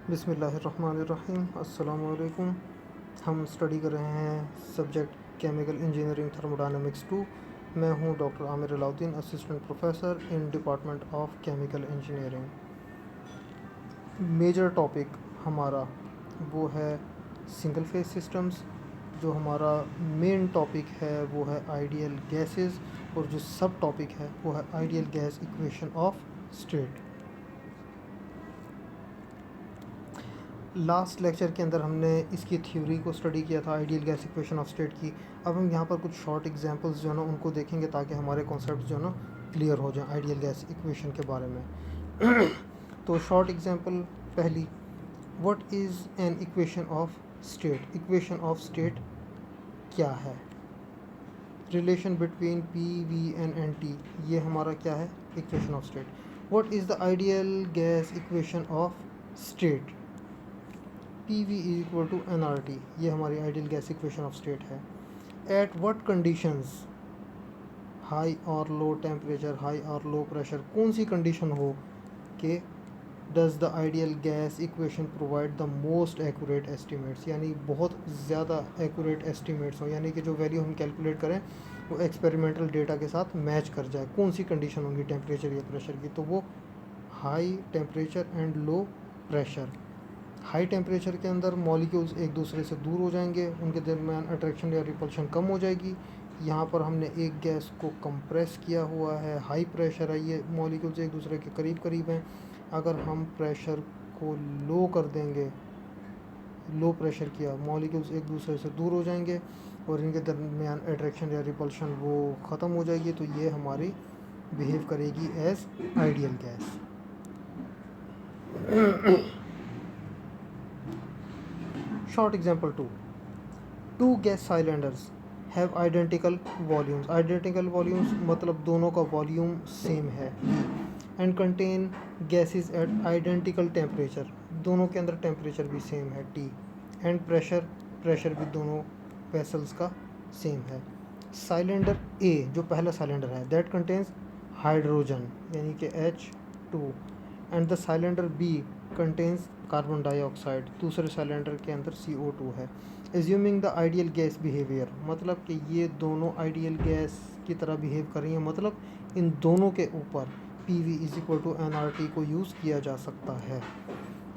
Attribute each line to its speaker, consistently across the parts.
Speaker 1: बिस्मिल्लाहिर्रहमानिर्रहीम। अस्सलामु अलैकुम। हम स्टडी कर रहे हैं सब्जेक्ट केमिकल इंजीनियरिंग थर्मोडायनामिक्स 2। मैं हूं doctor Aamir Alauddin, assistant professor in department of chemical engineering. Major topic हमारा वो है सिंगल फेज सिस्टम्स। जो हमारा मेन टॉपिक है वो है आइडियल गैसेस, और जो सब टॉपिक है वो है ideal gas equation of state. Last lecture के अंदर हमने इसकी थ्योरी को स्टडी किया था, ideal gas equation of state की। अब हम यहाँ पर कुछ शॉर्ट एग्जांपल्स जो है ना उनको देखेंगे ताकि हमारे कॉन्सेप्ट जो है ना क्लियर हो जाए आइडियल गैस इक्वेशन के बारे में। तो शॉर्ट एग्जांपल पहली, what is an equation of state. Equation of state क्या है? Relation between P V N T, ये हमारा क्या है? Equation of state. What is the ideal gas equation of state? P V is equal to N R T, ये हमारी ideal gas equation of state है। At what conditions, high और low temperature, high और low pressure, कौन सी condition हो कि does the ideal gas equation provide the most accurate estimates, यानी बहुत ज़्यादा एक्यूरेट एस्टिमेट्स हो, यानी कि जो वैल्यू हम कैलकुलेट करें वो एक्सपेरिमेंटल डेटा के साथ मैच कर जाए। कौन सी कंडीशन होगी टेम्परेचर या प्रेशर की? तो वो high temperature and low pressure. High temperature के अंदर मॉलिक्यूल्स एक दूसरे से दूर हो जाएंगे, उनके दरमियान अट्रैक्शन या रिपल्शन कम हो जाएगी। यहाँ पर हमने एक गैस को कंप्रेस किया हुआ है, हाई प्रेशर है, ये मॉलिक्यूल्स एक दूसरे के करीब करीब हैं। अगर हम प्रेशर को लो कर देंगे, लो प्रेशर किया, मॉलिक्यूल्स एक दूसरे से दूर हो जाएंगे और इनके दरमियान अट्रैक्शन या रिपल्शन वो ख़त्म हो जाएगी। तो ये हमारी बिहेव करेगी as ideal gas. Short example two gas cylinders have identical volumes. Identical volumes मतलब दोनों का वॉल्यूम सेम है। And contain gases at identical temperature, दोनों के अंदर टेम्परेचर भी सेम है T। एंड प्रेशर भी दोनों वेसल्स का सेम है। साइलेंडर A जो पहला साइलेंडर है, दैट कंटेन्स हाइड्रोजन यानी कि H2। And the cylinder B contains carbon dioxide, दूसरे सिलेंडर के अंदर CO2 है। Assuming the ideal gas behaviour, मतलब कि ये दोनों आइडियल गैस की तरह बिहेव कर रही हैं, मतलब इन दोनों के ऊपर P V is equal to N R T को यूज़ किया जा सकता है।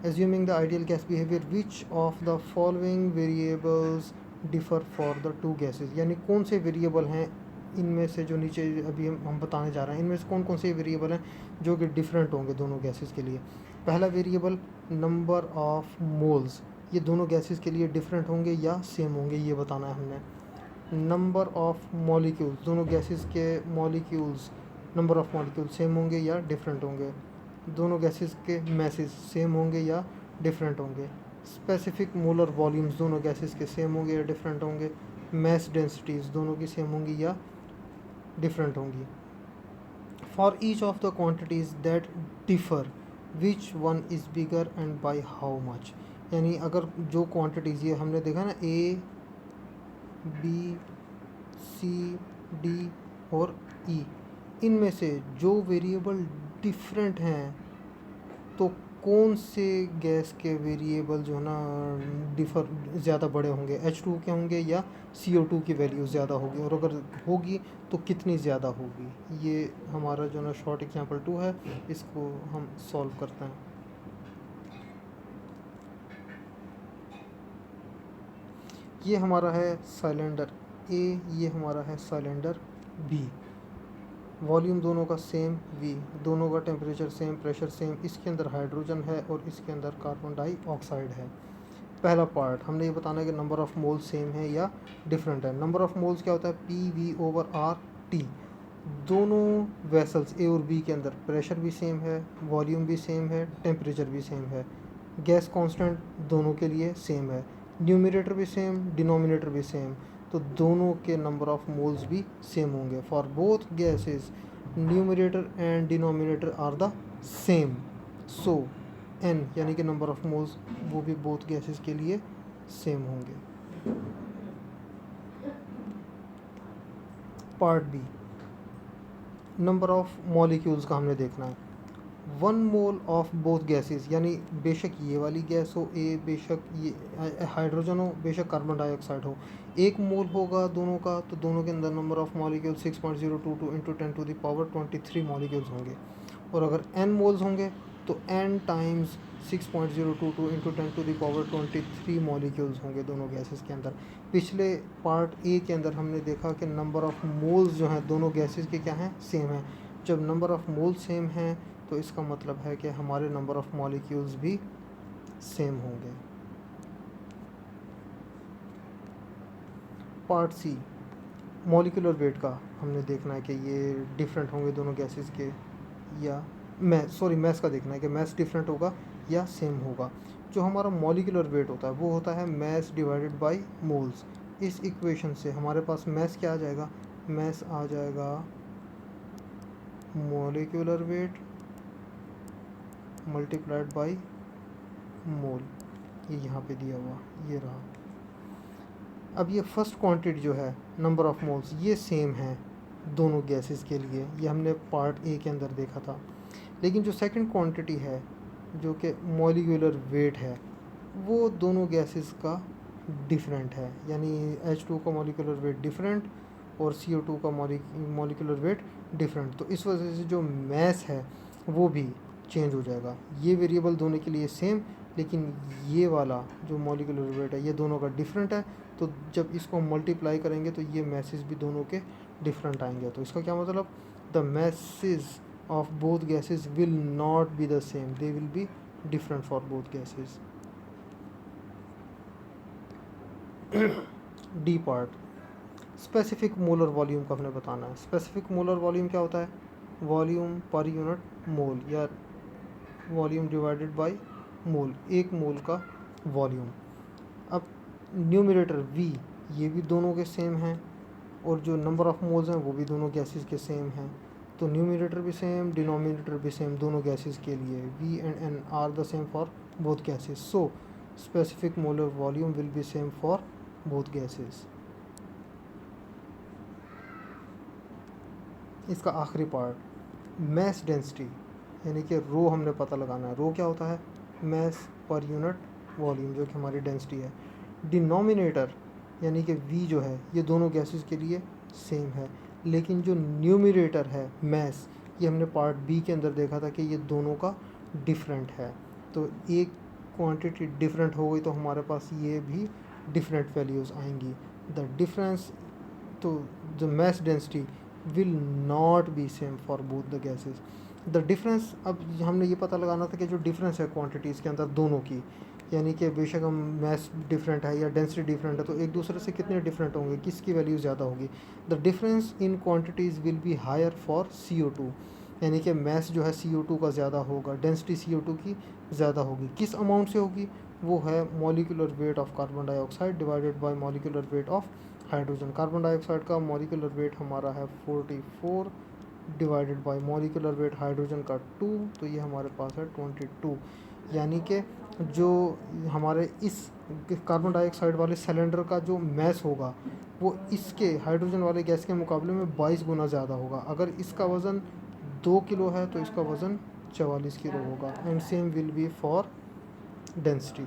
Speaker 1: Assuming the ideal gas behaviour, which of the following variables differ for the two gases, यानी कौन से वेरिएबल हैं इनमें से, जो नीचे अभी हम बताने जा रहे हैं, इनमें से कौन कौन से वेरिएबल हैं जो कि डिफरेंट होंगे दोनों गैसेस के लिए। पहला वेरिएबल नंबर ऑफ मोल्स, ये दोनों गैसेस के लिए डिफरेंट होंगे या सेम होंगे, ये बताना है हमने। नंबर ऑफ मॉलिक्यूल्स, दोनों गैसेस के molecules, number of molecules same होंगे या डिफरेंट होंगे। दोनों गैसेस के मैसेज सेम होंगे या डिफरेंट होंगे। स्पेसिफिक मोलर वॉल्यूम्स, दोनों गैसेस के सेम होंगे या डिफरेंट होंगे। मैस डेंसिटीज़ दोनों की सेम होंगी या डिफरेंट होंगी। For each of the quantities that differ, which one is bigger and by how much, यानी अगर जो क्वांटिटीज़ ये हमने देखा ना A B C D और E, इनमें से जो वेरिएबल डिफरेंट हैं तो कौन से गैस के वेरिएबल जो है ना डिफ़र ज़्यादा बड़े होंगे, H2 के होंगे या CO2 की वैल्यू ज़्यादा होगी, और अगर होगी तो कितनी ज़्यादा होगी। ये हमारा जो ना शॉर्ट एग्जांपल 2 है, इसको हम सॉल्व करते हैं। ये हमारा है सिलेंडर A, ये हमारा है सिलेंडर B। वॉल्यूम दोनों का सेम V, दोनों का टेम्परेचर सेम, प्रेशर सेम। इसके अंदर हाइड्रोजन है और इसके अंदर कार्बन डाइऑक्साइड है। पहला पार्ट हमने ये बताना है कि नंबर ऑफ़ मोल्स सेम है या डिफरेंट है। नंबर ऑफ़ मोल्स क्या होता है? PV/RT। दोनों वेसल्स A और B के अंदर प्रेशर भी सेम है, वॉल्यूम भी सेम है, टेम्परेचर भी सेम है। गैस कांस्टेंट दोनों के लिए सेम है, न्यूमरेटर भी सेम, डिनोमिनेटर भी सेम, तो दोनों के नंबर ऑफ़ मोल्स भी सेम होंगे। For both gases numerator and denominator are the same, so n यानी कि नंबर ऑफ़ मोल्स वो भी बोथ गैसेस के लिए सेम होंगे। Part B, number of molecules का हमने देखना है। 1 मोल ऑफ बोथ गैसेस, यानी बेशक ये वाली गैस हो ए, बेशक ये हाइड्रोजन हो, बेशक कार्बन डाइऑक्साइड हो, 1 मोल होगा दोनों का, तो दोनों के अंदर number of molecule 6.022 into 10⁻23 molecules होंगे। और अगर n मोल्स होंगे तो n टाइम्स 6.022 इंटू 10⁻23 मॉलिक्यूल्स होंगे दोनों गैसेस के अंदर। पिछले पार्ट ए के अंदर हमने देखा कि नंबर ऑफ़ मोल्स जो हैं दोनों गैसेस के क्या हैं, सेम हैं। जब नंबर ऑफ़ मोल्स सेम हैं तो इसका मतलब है कि हमारे नंबर ऑफ़ मॉलिक्यूल्स भी सेम होंगे। पार्ट सी, मॉलिक्यूलर वेट का हमने देखना है कि ये डिफरेंट होंगे दोनों गैसेस के, या मैस का देखना है कि मैस डिफरेंट होगा या सेम होगा। जो हमारा मॉलिक्यूलर वेट होता है वो होता है मैस डिवाइडेड बाय मोल्स। इस इक्वेशन से हमारे पास मैस क्या आ जाएगा, मैस आ जाएगा molecular weight multiplied by mole. ये यहाँ पे दिया हुआ ये रहा। अब ये फर्स्ट क्वांटिटी जो है नंबर ऑफ़ मोल्स, ये सेम है दोनों गैसेस के लिए, ये हमने पार्ट ए के अंदर देखा था। लेकिन जो सेकंड क्वांटिटी है जो कि मॉलिक्यूलर वेट है वो दोनों गैसेस का डिफरेंट है, यानी H2 का मॉलिक्यूलर वेट डिफरेंट और CO2 का मॉलिक्यूलर वेट डिफरेंट। तो इस वजह से जो मैस है वो भी चेंज हो जाएगा। ये वेरिएबल दोनों के लिए सेम, लेकिन ये वाला जो मॉलिक्यूलर वेट है ये दोनों का डिफरेंट है। तो जब इसको हम मल्टीप्लाई करेंगे तो ये मैसेज भी दोनों के डिफरेंट आएंगे। तो इसका क्या मतलब, the message of both gases will not be the same, they will be different for both gases. D part, specific molar volume का हमने बताना है। स्पेसिफिक मोलर वॉल्यूम क्या होता है, वॉल्यूम पर यूनिट मोल या वॉल्यूम डिवाइडेड बाय मोल, एक मोल का वॉल्यूम। अब न्यूमरेटर V ये भी दोनों के सेम हैं और जो नंबर ऑफ़ मोल्स हैं वो भी दोनों गैसेस के सेम हैं। तो न्यूमरेटर भी सेम, डिनोमिनेटर भी सेम दोनों गैसेस के लिए। V and N are the same for both gases, so specific molar volume will be same for both gases. इसका आखिरी पार्ट, मैस डेंसिटी, यानी कि रो हमने पता लगाना है। रो क्या होता है, मैस पर यूनिट वॉल्यूम, जो कि हमारी डेंसिटी है। डिनोमिनेटर यानी कि V जो है ये दोनों गैसेस के लिए सेम है, लेकिन जो न्यूमरेटर है मैस, ये हमने पार्ट बी के अंदर देखा था कि ये दोनों का डिफरेंट है। तो एक क्वांटिटी डिफरेंट हो गई तो हमारे पास ये भी डिफरेंट वैल्यूज़ आएंगी। द डिफरेंस, तो the mass density will not be same for both the gases. The difference, अब हमने ये पता लगाना था कि जो डिफरेंस है क्वांटिटीज़ के अंदर दोनों की, यानी कि बेशक हम मैस डिफरेंट है या डेंसिटी डिफरेंट है तो एक दूसरे से कितने डिफरेंट होंगे, किसकी वैल्यू ज़्यादा होगी। The difference in quantities will be higher for CO2, यानी कि मैस जो है CO2 का ज़्यादा होगा, डेंसिटी CO2 की ज़्यादा होगी। किस अमाउंट से होगी, वो है molecular weight of carbon dioxide divided by molecular weight of hydrogen. Carbon dioxide का मॉलिक्यूलर वेट हमारा है 44 divided by molecular weight hydrogen का 2, तो ये हमारे पास है 22। यानी कि जो हमारे इस कार्बन डाइऑक्साइड वाले सिलेंडर का जो मैस होगा वो इसके हाइड्रोजन वाले गैस के मुकाबले में 22 गुना ज़्यादा होगा। अगर इसका वज़न 2 किलो है तो इसका वज़न 44 किलो होगा। And same will be for density.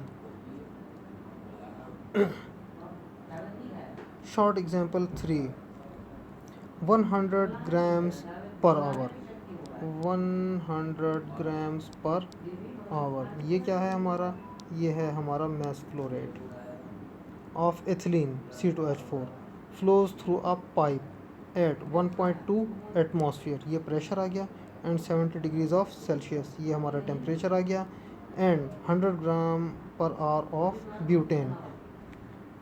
Speaker 1: Short example 3, 100 grams per hour, 100 grams per hour. ये क्या है हमारा, ये है हमारा mass flow rate of ethylene C2H4 flows through a pipe at 1.2 atmosphere, ये प्रेशर आ गया, एंड 70 डिग्रीज ऑफ सेल्सियस, ये हमारा टेम्परेचर आ गया। And 100 gram per hour of butane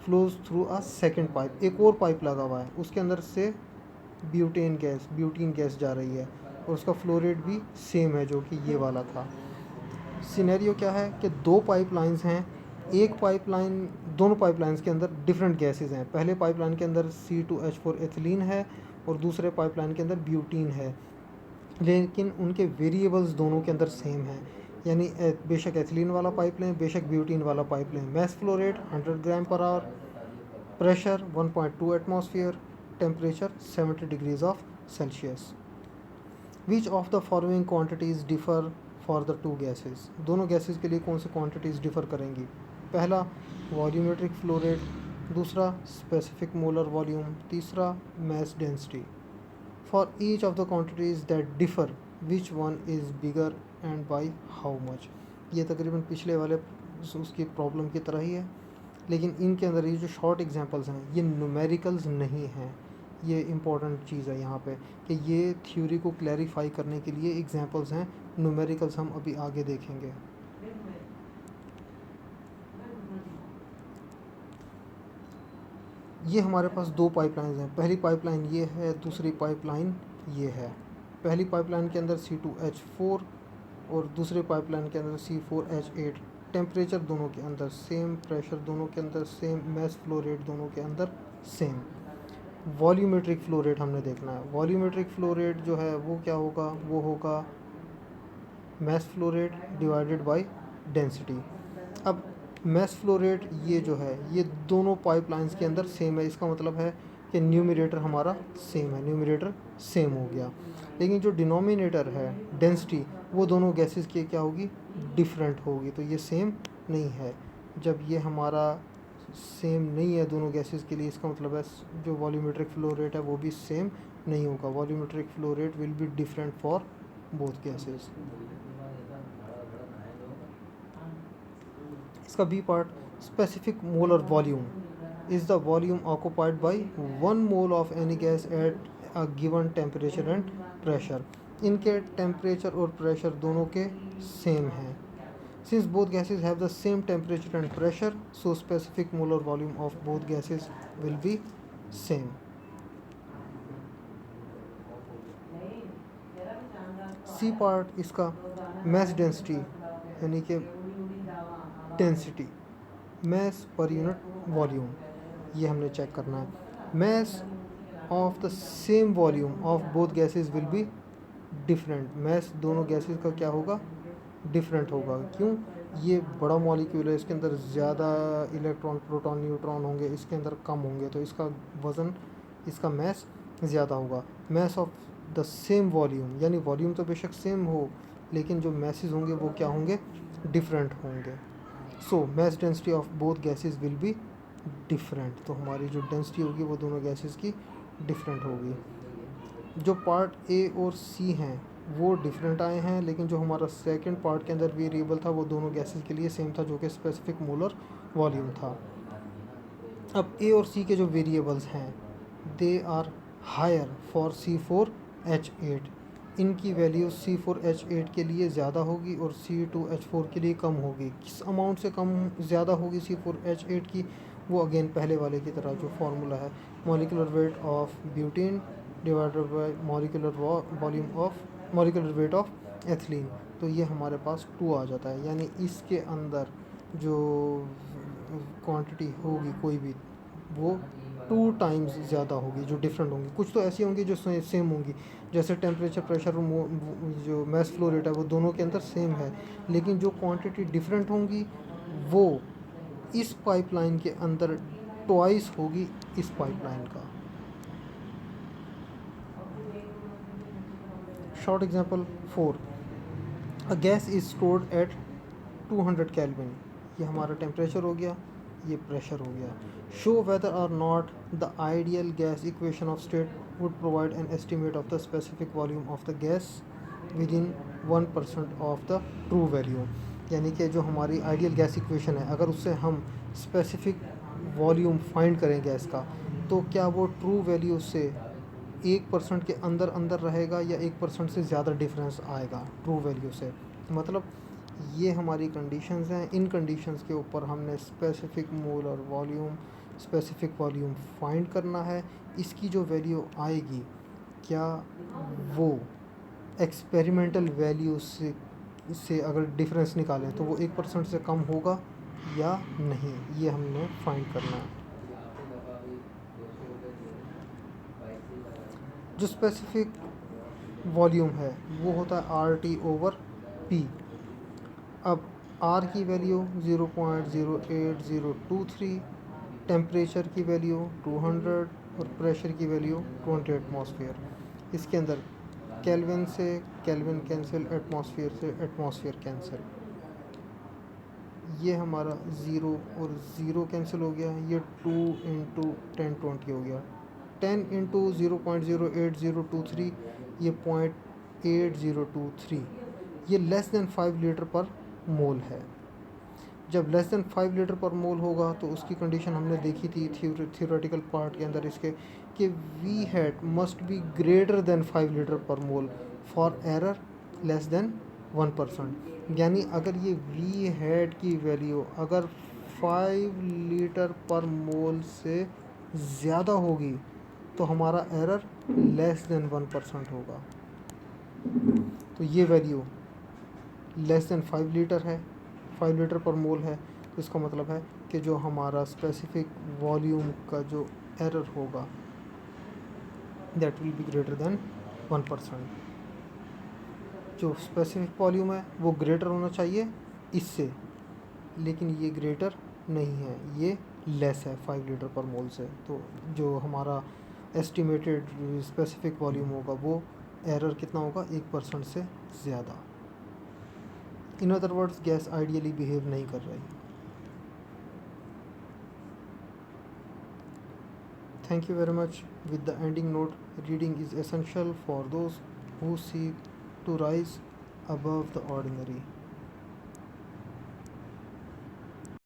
Speaker 1: flows through a second pipe, एक और पाइप लगा हुआ है उसके अंदर से ब्यूटेन गैस जा रही है और उसका फ्लो रेट भी सेम है जो कि ये वाला था। सिनेरियो क्या है कि दो पाइपलाइंस हैं, एक पाइपलाइन, दोनों पाइपलाइंस के अंदर डिफरेंट गैसेस हैं। पहले पाइपलाइन के अंदर C2H4 एथिलीन है और दूसरे पाइपलाइन के अंदर ब्यूटीन है, लेकिन उनके वेरिएबल्स दोनों के अंदर सेम हैं। यानी बेशक एथिलीन वाला पाइप लें, बेशक ब्यूटीन वाला पाइप लें। Mess flow rate 100 gram per hour, pressure 1.2 atmosphere, temperature 70 degrees of Celsius. Which of the following quantities differ for the to gases, दोनों गैसेस के लिए कौन से क्वांटिटीज़ डिफ़र करेंगी? पहला वॉल्यूमेट्रिक फ्लो रेट, दूसरा स्पेसिफिक मोलर वॉल्यूम, तीसरा mass density. For each of the quantities that differ, which one is bigger and by how much? ये तकरीबन पिछले वाले उसकी प्रॉब्लम की तरह ही है, लेकिन इनके अंदर ये जो शॉर्ट एग्जांपल्स हैं ये न्यूमेरिकल्स नहीं हैं। ये इम्पॉर्टेंट चीज़ है यहाँ पे कि ये थ्योरी को क्लैरिफाई करने के लिए एग्जांपल्स हैं, न्यूमेरिकल्स हम अभी आगे देखेंगे। ये हमारे पास दो पाइपलाइंस हैं, पहली पाइपलाइन ये है, दूसरी पाइपलाइन ये है। पहली पाइपलाइन के अंदर C2H4 और दूसरे पाइपलाइन के अंदर C4H8। टेम्परेचर दोनों के अंदर सेम, प्रेशर दोनों के अंदर सेम, मैस फ्लो रेट दोनों के अंदर सेम। वॉल्यूमेट्रिक फ्लो रेट हमने देखना है। वॉल्यूमेट्रिक फ्लो रेट जो है वो क्या होगा? वो होगा mass flow rate divided by density. अब मैस फ्लो रेट ये जो है ये दोनों पाइपलाइंस के अंदर सेम है, इसका मतलब है कि न्यूमरेटर हमारा सेम है, न्यूमरेटर सेम हो गया। लेकिन जो डिनोमिनेटर है डेंसिटी वो दोनों गैसेस की क्या होगी? डिफरेंट होगी, तो ये सेम नहीं है। जब ये हमारा सेम नहीं है दोनों गैसेस के लिए, इसका मतलब है जो वॉल्यूमेट्रिक फ्लो रेट है वो भी सेम नहीं होगा। Volumetric flow rate will be different for both gases. इसका B part, specific molar volume is the volume occupied by 1 mole of any gas at a given temperature and pressure. इनके temperature और pressure दोनों के same हैं। Since both gases have the same temperature and pressure, so specific molar volume of both gases will be same. C part इसका, mass density यानी कि density, mess per unit volume, ये हमने check करना है। Mass of the same volume of both gases will be different. Mass दोनों gases का क्या होगा? डिफरेंट होगा। क्यों? ये बड़ा मॉलिक्यूल है, इसके अंदर ज़्यादा इलेक्ट्रॉन, प्रोटॉन, न्यूट्रॉन होंगे, इसके अंदर कम होंगे, तो इसका वज़न, इसका मैस ज़्यादा होगा। Mess of the same volume, यानी वॉल्यूम तो बेशक सेम हो लेकिन जो मैसेज होंगे वो क्या होंगे? डिफरेंट होंगे। So mass density of both gases will be different, तो हमारी जो डेंसिटी होगी वो दोनों गैसेस की डिफरेंट होगी। जो पार्ट ए और सी हैं वो डिफरेंट आए हैं, लेकिन जो हमारा सेकंड पार्ट के अंदर वेरिएबल था वो दोनों गैसेस के लिए सेम था, जो कि स्पेसिफिक मोलर वॉल्यूम था। अब ए और सी के जो वेरिएबल्स हैं they are higher for C4H8। इनकी वैल्यू C4H8 के लिए ज़्यादा होगी और C2H4 के लिए कम होगी। किस अमाउंट से कम ज़्यादा होगी C4H8 की? वो अगेन पहले वाले की तरह जो फार्मूला है, molecular weight of butane divided by molecular weight of ethylene. तो ये हमारे पास 2 आ जाता है, यानी इसके अंदर जो क्वांटिटी होगी कोई भी वो 2 टाइम्स ज़्यादा होगी, जो डिफरेंट होंगी। कुछ तो ऐसी होंगी जो सेम होंगी, जैसे टेम्परेचर, प्रेशर और जो मैस फ्लो रेट है वो दोनों के अंदर सेम है, लेकिन जो क्वांटिटी डिफरेंट होंगी वो इस पाइपलाइन के अंदर ट्वाइस होगी इस पाइपलाइन का। Short example 4, a gas is stored at 200 kelvin. ये हमारा टेम्परेचर हो गया, ये प्रेशर हो गया। शो वेदर और not the ideal gas equation of state would provide an estimate of the specific volume of the gas with in 1% of the true value. यानी कि जो हमारी आइडियल गैस इक्वेशन है, अगर उससे हम स्पेसिफिक वॉल्यूम फाइंड करें गैस का, तो क्या वो ट्रू वैल्यू से 1% के अंदर अंदर रहेगा या 1% से ज़्यादा डिफरेंस आएगा ट्रू वैल्यू से? मतलब ये हमारी कंडीशंस हैं, इन कंडीशंस के ऊपर हमने specific molar volume, specific volume find करना है। इसकी जो वैल्यू आएगी क्या वो एक्सपेरिमेंटल वैल्यू से अगर डिफरेंस निकालें तो वो 1% से कम होगा या नहीं, ये हमने फाइंड करना है। जो स्पेसिफिक वॉल्यूम है वो होता है RT/P। अब R की वैल्यू 0.08023, टेम्परेचर की वैल्यू 200 और प्रेशर की वैल्यू 20 एटमॉस्फेयर। इसके अंदर केल्विन से केल्विन कैंसिल, एटमॉस्फेयर से एटमॉस्फेयर कैंसिल, ये हमारा ज़ीरो और ज़ीरो कैंसिल हो गया, ये 2 × 10⁻20 हो गया, 10 × 0.08023, ये 0.8023, ये लेस देन 5 लीटर पर मोल है। जब लेस देन 5 लीटर पर मोल होगा तो उसकी कंडीशन हमने देखी थी थियोरेटिकल पार्ट के अंदर इसके, कि V hat must be greater than 5 litre per mole for error less than 1%। यानी अगर ये वी हैट की वैल्यू अगर 5 लीटर पर मोल से ज़्यादा होगी तो हमारा एरर लेस देन 1% होगा। तो ये वैल्यू लेस देन 5 लीटर है, 5 लीटर पर मोल है, तो इसका मतलब है कि जो हमारा स्पेसिफिक वॉल्यूम का जो एरर होगा that will be greater then 1%। जो स्पेसिफिक वॉल्यूम है वो ग्रेटर होना चाहिए इससे, लेकिन ये ग्रेटर नहीं है, ये लेस है 5 लीटर पर मोल से। तो जो हमारा एस्टिमेटेड स्पेसिफिक वॉल्यूम होगा वो एरर कितना होगा, 1% से ज़्यादा। In other words gas ideally behave नहीं कर रही। Thank you very much. With the ending note, reading is essential for those who seek to rise above the ordinary.